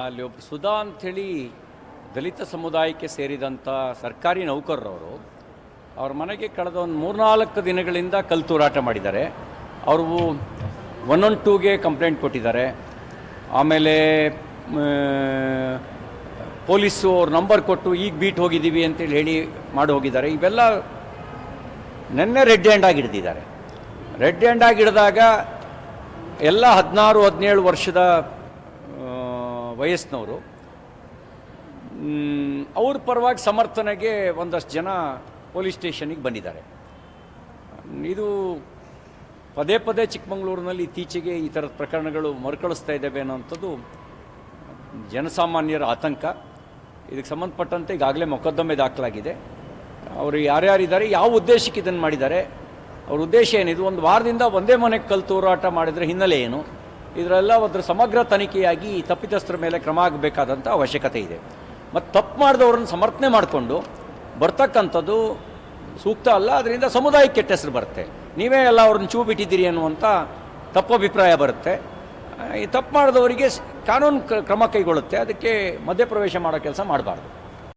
ಅಲ್ಲಿ ಒಬ್ಬ ಸುಧಾ ಅಂಥೇಳಿ ದಲಿತ ಸಮುದಾಯಕ್ಕೆ ಸೇರಿದಂಥ ಸರ್ಕಾರಿ ನೌಕರರವರು ಅವ್ರ ಮನೆಗೆ ಕಳೆದ ಒಂದು 3-4 ದಿನಗಳಿಂದ ಕಲ್ತೂರಾಟ ಮಾಡಿದ್ದಾರೆ. ಅವರು 112ಗೆ ಕಂಪ್ಲೇಂಟ್ ಕೊಟ್ಟಿದ್ದಾರೆ. ಆಮೇಲೆ ಪೊಲೀಸು ಅವ್ರ ನಂಬರ್ ಕೊಟ್ಟು ಈಗ ಬೀಟ್ ಹೋಗಿದ್ದೀವಿ ಅಂತೇಳಿ ಹೇಳಿ ಮಾಡಿ ಹೋಗಿದ್ದಾರೆ. ಇವೆಲ್ಲ ನೆನ್ನೆ ರೆಡ್ ಹ್ಯಾಂಡ್ ಆಗಿ ಹಿಡಿದಿದ್ದಾರೆ. ರೆಡ್ ಹ್ಯಾಂಡ್ ಆಗಿ ಹಿಡಿದಾಗ ಎಲ್ಲ 16-17 ವರ್ಷದ ವಯಸ್ಸಿನವರು ಅವ್ರ ಪರವಾಗಿ ಸಮರ್ಥನೆಗೆ ಒಂದಷ್ಟು ಜನ ಪೊಲೀಸ್ ಸ್ಟೇಷನಿಗೆ ಬಂದಿದ್ದಾರೆ. ಇದು ಪದೇ ಪದೇ ಚಿಕ್ಕಮಗಳೂರಿನಲ್ಲಿ ಇತ್ತೀಚೆಗೆ ಈ ಥರದ ಪ್ರಕರಣಗಳು ಮರುಕಳಿಸ್ತಾ ಇದ್ದಾವೆ ಅನ್ನೋಂಥದ್ದು ಜನಸಾಮಾನ್ಯರ ಆತಂಕ. ಇದಕ್ಕೆ ಸಂಬಂಧಪಟ್ಟಂತೆ ಈಗಾಗಲೇ ಮೊಕದ್ದಮೆ ದಾಖಲಾಗಿದೆ. ಅವರು ಯಾರ್ಯಾರಿದ್ದಾರೆ, ಯಾವ ಉದ್ದೇಶಕ್ಕೆ ಇದನ್ನು ಮಾಡಿದ್ದಾರೆ, ಅವ್ರ ಉದ್ದೇಶ ಏನಿದು, ಒಂದು ವಾರದಿಂದ ಒಂದೇ ಮನೆಗೆ ಕಲ್ತೂರಾಟ ಮಾಡಿದರೆ ಹಿನ್ನೆಲೆ ಏನು, ಇದರೆಲ್ಲ ಅದರ ಸಮಗ್ರ ತನಿಖೆಯಾಗಿ ತಪ್ಪಿತಸ್ಥರ ಮೇಲೆ ಕ್ರಮ ಆಗಬೇಕಾದಂಥ ಅವಶ್ಯಕತೆ ಇದೆ. ಮತ್ತು ತಪ್ಪು ಮಾಡಿದವ್ರನ್ನ ಸಮರ್ಥನೆ ಮಾಡಿಕೊಂಡು ಬರ್ತಕ್ಕಂಥದ್ದು ಸೂಕ್ತ ಅಲ್ಲ. ಅದರಿಂದ ಸಮುದಾಯಕ್ಕೆ ಕೆಟ್ಟ ಹೆಸರು ಬರುತ್ತೆ. ನೀವೇ ಎಲ್ಲ ಅವ್ರನ್ನ ಚೂ ಬಿಟ್ಟಿದ್ದೀರಿ ಅನ್ನುವಂಥ ತಪ್ಪು ಅಭಿಪ್ರಾಯ ಬರುತ್ತೆ. ಈ ತಪ್ಪು ಮಾಡಿದವರಿಗೆ ಕಾನೂನು ಕ್ರಮ ಕೈಗೊಳ್ಳುತ್ತೆ. ಅದಕ್ಕೆ ಮಧ್ಯಪ್ರವೇಶ ಮಾಡೋ ಕೆಲಸ ಮಾಡಬಾರ್ದು.